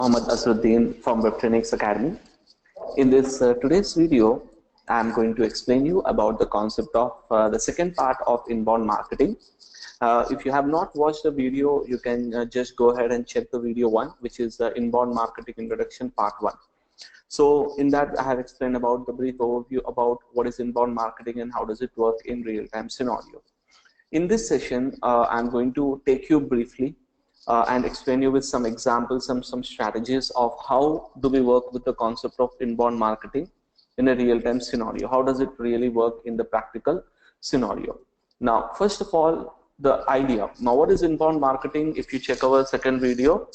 Mohammad Asruddin from Webtronics Academy. In this today's video, I'm going to explain you about the concept of the second part of inbound marketing. If you have not watched the video, you can just go ahead and check the video 1, which is the inbound marketing introduction part 1. So in that, I have explained about the brief overview about what is inbound marketing and how does it work in real-time scenario. In this session, I'm going to take you briefly and explain you with some examples, some strategies of how do we work with the concept of inbound marketing in a real-time scenario. How does it really work in the practical scenario? Now, first of all, the idea. Now, what is inbound marketing? If you check our second video,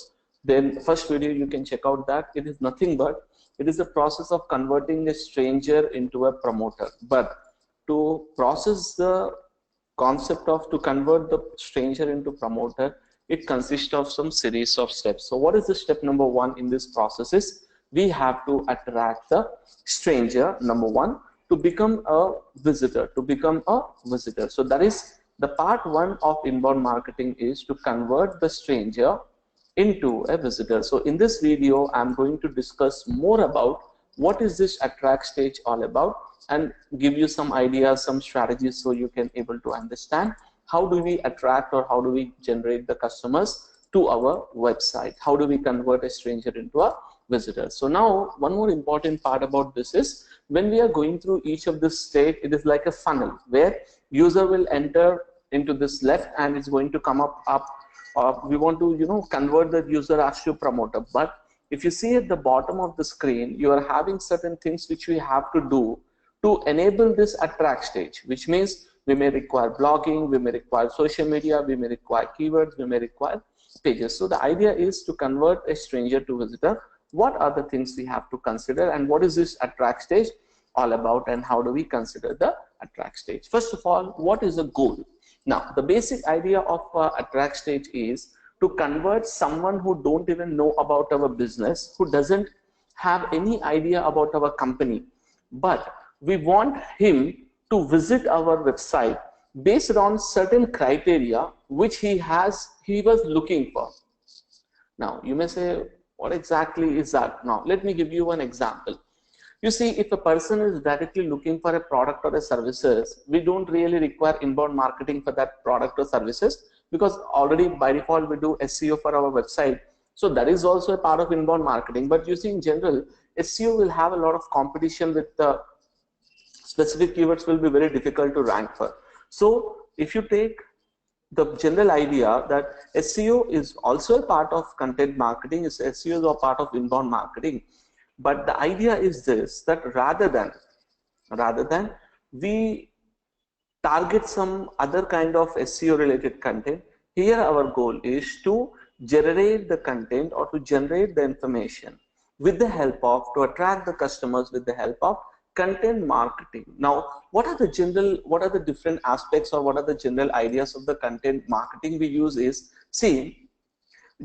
then first video you can check out that it is nothing but it is the process of converting a stranger into a promoter. But to process the concept of to convert the stranger into promoter, it consists of some series of steps. So what is the step number 1 in this process is we have to attract the stranger, number 1, to become a visitor, So that is the part 1 of inbound marketing, is to convert the stranger into a visitor. So in this video, I'm going to discuss more about what is this attract stage all about and give you some ideas, some strategies, so you can able to understand how do we attract or how do we generate the customers to our website? How do we convert a stranger into a visitor? So now one more important part about this is when we are going through each of this stage, it is like a funnel where user will enter into this left and it's going to come up. We want to convert the user as to promoter. But if you see at the bottom of the screen, you are having certain things which we have to do to enable this attract stage, which means we may require blogging, we may require social media, we may require keywords, we may require pages. So the idea is to convert a stranger to visitor. What are the things we have to consider and what is this attract stage all about and how do we consider the attract stage? First of all, what is the goal? Now, the basic idea of attract stage is to convert someone who don't even know about our business, who doesn't have any idea about our company, but we want him to visit our website based on certain criteria which he was looking for. Now, you may say, what exactly is that? Now, let me give you an example. You see, if a person is directly looking for a product or a services, we don't really require inbound marketing for that product or services because already by default we do SEO for our website. So that is also a part of inbound marketing. But you see, in general, SEO will have a lot of competition with the specific keywords will be very difficult to rank for. So if you take the general idea that SEO is also a part of content marketing, SEO is a part of inbound marketing. But the idea is this, that rather than we target some other kind of SEO related content, here our goal is to generate the content or to generate the information with the help of, to attract the customers with the help of content marketing. Now, what are the different aspects or what are the general ideas of the content marketing we use is, see,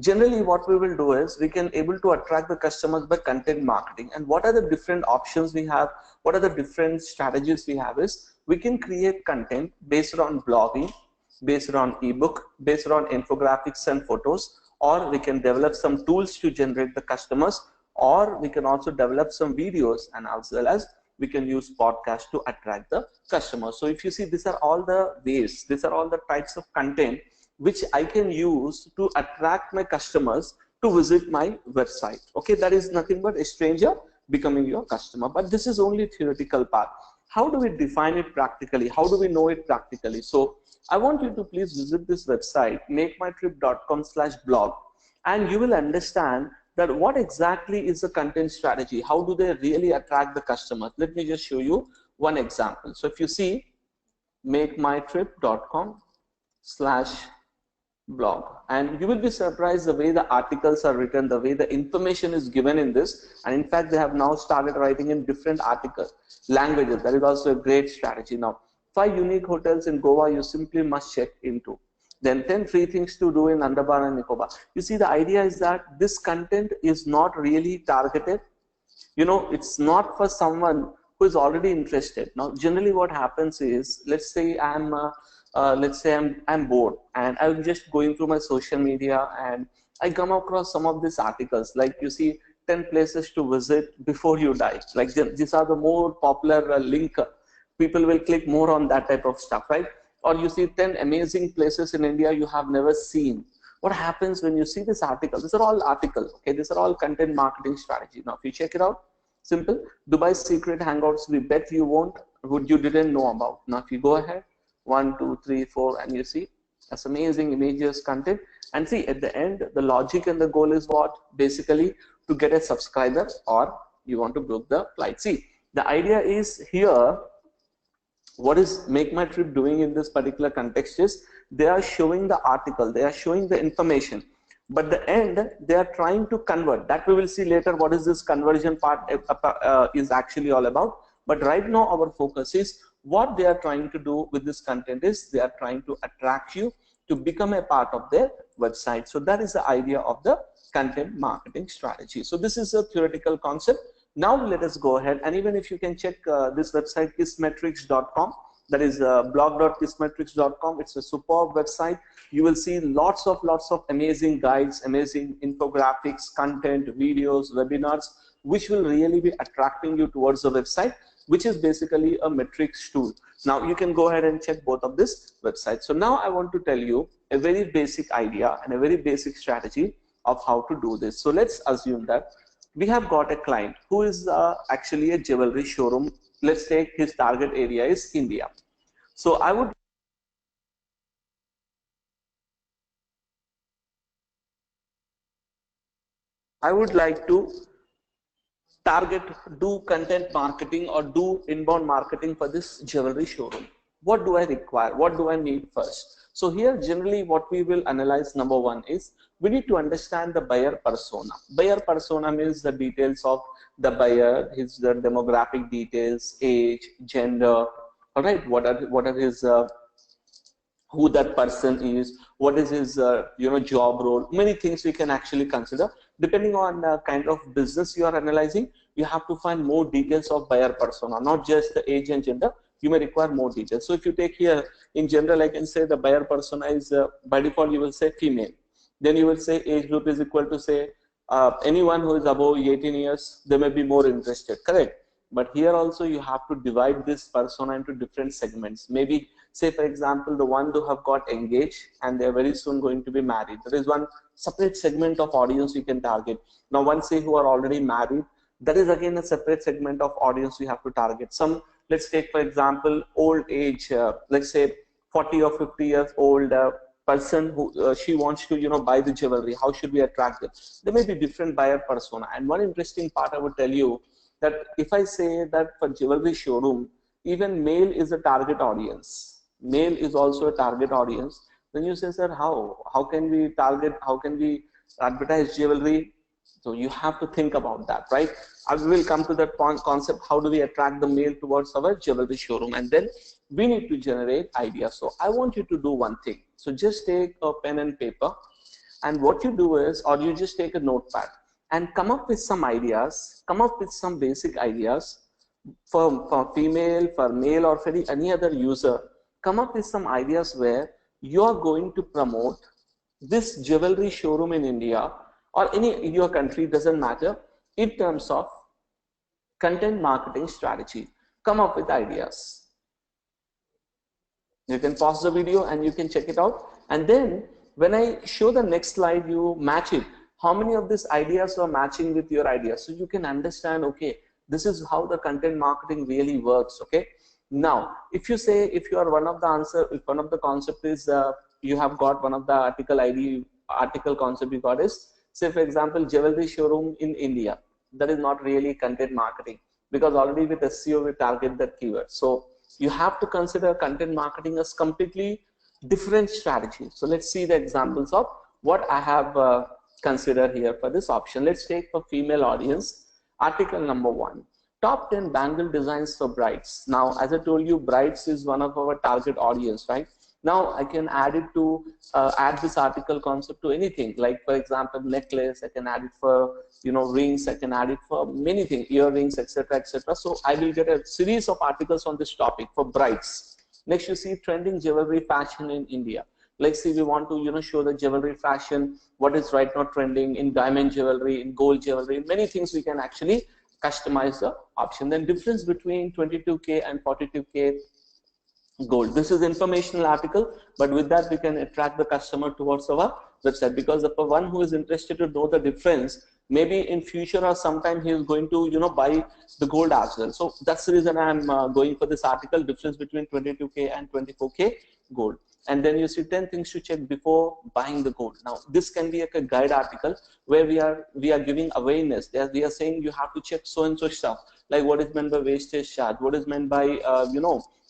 generally what we will do is we can able to attract the customers by content marketing. And what are the different options we have, what are the different strategies we have is we can create content based on blogging, based on ebook, based on infographics and photos, or we can develop some tools to generate the customers, or we can also develop some videos, and as well as we can use podcasts to attract the customers. So if you see, these are all the ways, these are all the types of content which I can use to attract my customers to visit my website. Okay, that is nothing but a stranger becoming your customer. But this is only theoretical part. How do we define it practically? How do we know it practically? So I want you to please visit this website, makemytrip.com/blog, and you will understand that what exactly is the content strategy. How do they really attract the customers? Let me just show you one example. So if you see makemytrip.com/blog, and you will be surprised the way the articles are written, the way the information is given in this. And in fact, they have now started writing in different articles, languages. That is also a great strategy. Now, 5 unique hotels in Goa you simply must check into. Then 10 free things to do in Andaman and Nicobar. You see, the idea is that this content is not really targeted. It's not for someone who is already interested. Now, generally what happens is, let's say I'm bored and I'm just going through my social media and I come across some of these articles, like you see 10 places to visit before you die. Like these are the more popular link. People will click more on that type of stuff, right? Or you see 10 amazing places in India you have never seen. What happens when you see this article? These are all articles, okay? These are all content marketing strategy. Now, if you check it out, simple. Dubai secret hangouts, we bet you won't, would you didn't know about. Now, if you go ahead, 1, 2, 3, 4, and you see, that's amazing images, content. And see, at the end, the logic and the goal is what? Basically, to get a subscriber, or you want to book the flight. See, the idea is here, what is Make My Trip doing in this particular context is they are showing the article, they are showing the information, but the end they are trying to convert. That we will see later what is this conversion part is actually all about. But right now our focus is what they are trying to do with this content is they are trying to attract you to become a part of their website. So that is the idea of the content marketing strategy. So this is a theoretical concept. Now let us go ahead, and even if you can check this website kissmetrics.com, that is blog.kissmetrics.com. It's a superb website. You will see lots of amazing guides, amazing infographics, content, videos, webinars, which will really be attracting you towards the website, which is basically a metrics tool. Now you can go ahead and check both of this website. So now I want to tell you a very basic idea and a very basic strategy of how to do this. So let's assume that we have got a client who is actually a jewelry showroom. Let's take his target area is India. So I would like to target, do content marketing or do inbound marketing for this jewelry showroom. What do I require? What do I need first? So here generally what we will analyze, number one is we need to understand the buyer persona. Buyer persona means the details of the buyer, the demographic details, age, gender, all right, what are his who that person is, what is his job role. Many things we can actually consider. Depending on the kind of business you are analyzing, you have to find more details of buyer persona, not just the age and gender. You may require more details. So if you take here in general, I can say the buyer persona is by default you will say female. Then you will say age group is equal to say anyone who is above 18 years, they may be more interested, correct? But here also you have to divide this persona into different segments. Maybe say for example the one who have got engaged and they are very soon going to be married. There is one separate segment of audience you can target. Now one say who are already married, that is again a separate segment of audience we have to target. Some, let's take for example old age, let's say 40 or 50 years old person who she wants to buy the jewelry. How should we attract them? There may be different buyer persona. And one interesting part I would tell you, that if I say that for jewelry showroom, even male is a target audience. Male is also a target audience. Then you say, sir, how can we target, how can we advertise jewelry? So you have to think about that, right? I will come to that point concept. How do we attract the male towards our jewelry showroom? And then we need to generate ideas. So I want you to do one thing. So just take a pen and paper, and what you do is, or you just take a notepad and come up with some ideas, come up with some basic ideas for female, for male, or for any other user. Come up with some ideas where you are going to promote this jewelry showroom in India or any your country, doesn't matter, in terms of content marketing strategy. Come up with ideas. You can pause the video and you can check it out. And then when I show the next slide, you match it. How many of these ideas are matching with your ideas? So you can understand, okay, this is how the content marketing really works, okay? Now, if you say, if you are one of the answer, if one of the concept is, you have got one of the article concept you got is, say for example, jewelry showroom in India. That is not really content marketing, because already with SEO we target that keyword. So you have to consider content marketing as completely different strategy. So let's see the examples of what I have considered here for this option. Let's take for female audience, article number 1, top 10 bangle designs for brides. Now, as I told you, brides is one of our target audience, right? Now I can add it to add this article concept to anything, like for example necklace. I can add it for rings. I can add it for many things, earrings, etc., etc. So I will get a series of articles on this topic for brides. Next, you see trending jewelry fashion in India. Like see, we want to show the jewelry fashion, what is right now trending in diamond jewelry, in gold jewelry, many things we can actually customize the option. Then difference between 22K and 42K gold. This is informational article, but with that we can attract the customer towards our website, because the one who is interested to know the difference, maybe in future or sometime he is going to buy the gold as well. So that's the reason I'm going for this article, difference between 22K and 24K gold. And then you see 10 things to check before buying the gold. Now this can be a guide article where we are giving awareness. We are saying you have to check so and so stuff, like what is meant by wastage charge, what is meant by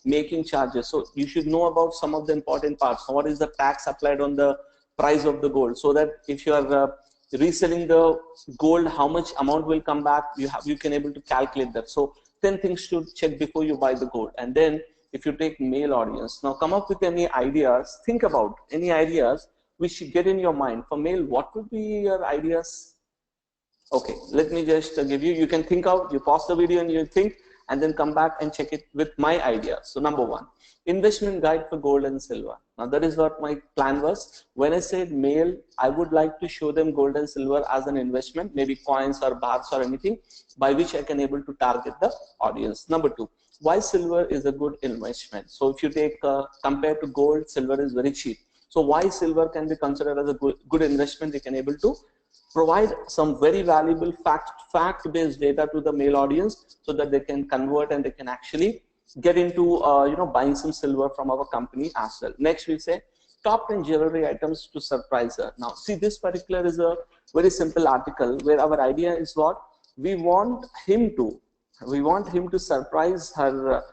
making charges. So you should know about some of the important parts. What is the tax applied on the price of the gold, so that if you are reselling the gold, how much amount will come back, you can able to calculate that. So 10 things to check before you buy the gold. And then if you take male audience, now come up with any ideas, think about any ideas which you get in your mind. For male, what would be your ideas? Okay, let me just give you can think out, you pause the video and you think, and then come back and check it with my idea. So number one, investment guide for gold and silver. Now that is what my plan was. When I said male, I would like to show them gold and silver as an investment, maybe coins or bars or anything, by which I can able to target the audience. Number two, why silver is a good investment. So if you take compared to gold, silver is very cheap. So why silver can be considered as a good investment, they can able to provide some very valuable fact-based data to the male audience, so that they can convert and they can actually get into buying some silver from our company as well. Next we say top 10 jewelry items to surprise her. Now see, this particular is a very simple article where our idea is what we want him to surprise her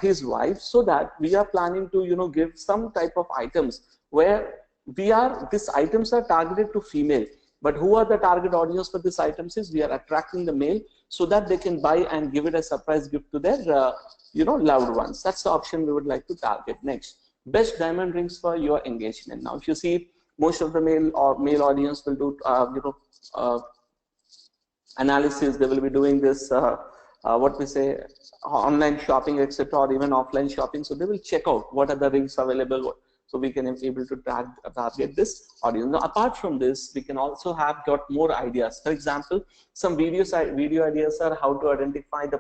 his wife, so that we are planning to give some type of items where these items are targeted to female. But who are the target audience for these items is we are attracting the male, so that they can buy and give it a surprise gift to their loved ones. That's the option we would like to target. Next, best diamond rings for your engagement. Now if you see, most of the male audience will do analysis. They will be doing this what we say online shopping, etc., or even offline shopping. So they will check out what are the rings available, so we can be able to target this audience. Now, apart from this, we can also have got more ideas. For example, some video ideas are how to identify the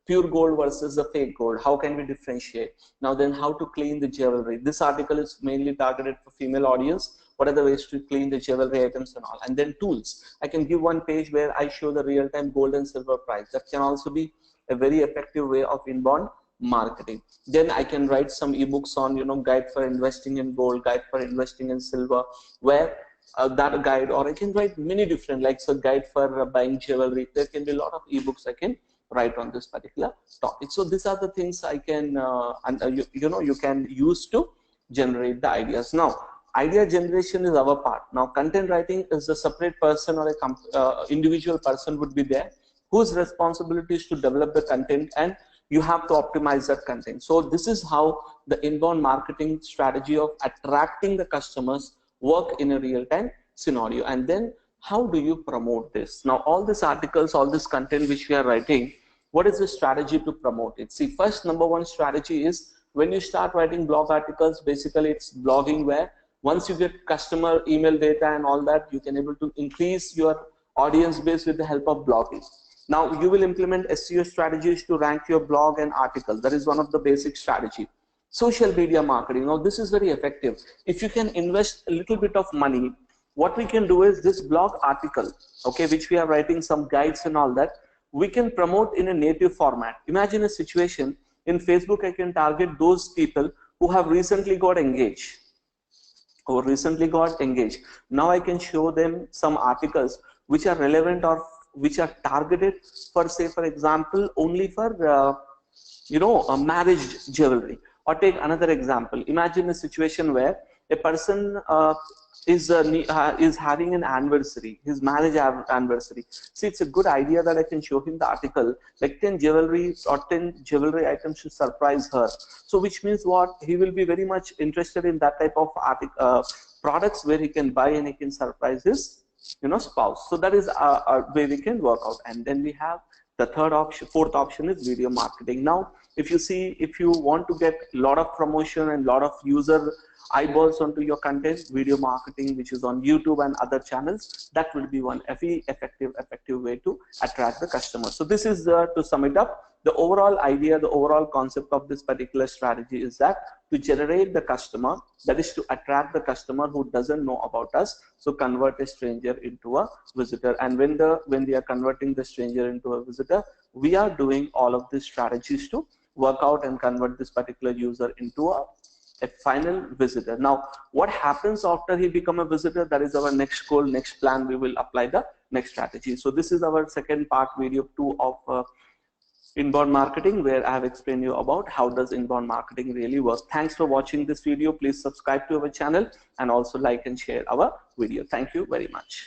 pure gold versus the fake gold. How can we differentiate? Now then, how to clean the jewelry. This article is mainly targeted for female audience. What are the ways to clean the jewelry items and all? And then tools. I can give one page where I show the real-time gold and silver price. That can also be a very effective way of inbound marketing. Then I can write some ebooks on guide for investing in gold, guide for investing in silver, where that guide, or I can write many different, like so guide for buying jewelry. There can be a lot of ebooks I can write on this particular topic. So these are the things I can you can use to generate the ideas. Now idea generation is our part. Now content writing is a separate person, or a individual person would be there, whose responsibility is to develop the content, and you have to optimize that content. So this is how the inbound marketing strategy of attracting the customers work in a real-time scenario. And then how do you promote this? Now all these articles, all this content which we are writing, what is the strategy to promote it? See, first, number one strategy is when you start writing blog articles, basically it's blogging, where once you get customer email data and all that, you can able to increase your audience base with the help of blogging. Now you will implement SEO strategies to rank your blog and article. That is one of the basic strategy. Social media marketing. Now this is very effective. If you can invest a little bit of money, what we can do is this blog article, okay, which we are writing some guides and all that, we can promote in a native format. Imagine a situation in Facebook, I can target those people who have recently got engaged. Now I can show them some articles which are relevant or which are targeted for, say, for example, only for marriage jewelry. Or take another example. Imagine a situation where a person is having an anniversary, his marriage anniversary. See, it's a good idea that I can show him the article, like 10 jewelry or 10 jewelry items to surprise her. So which means what? He will be very much interested in that type of products where he can buy and he can surprise his spouse. So that is a way we can work out. And then we have The fourth option is video marketing. Now, if you want to get a lot of promotion and a lot of user eyeballs onto your content, video marketing, which is on YouTube and other channels, that will be one effective way to attract the customer. So this is to sum it up. The overall idea, the overall concept of this particular strategy is that to generate the customer, that is to attract the customer who doesn't know about us. So convert a stranger into a visitor. And when they are converting the stranger into a visitor, we are doing all of these strategies to work out and convert this particular user into a final visitor. Now, what happens after he become a visitor? That is our next goal, next plan. We will apply the next strategy. So this is our second part, video 2 of inbound marketing, where I have explained you about how does inbound marketing really work. Thanks for watching this video. Please subscribe to our channel and also like and share our video. Thank you very much.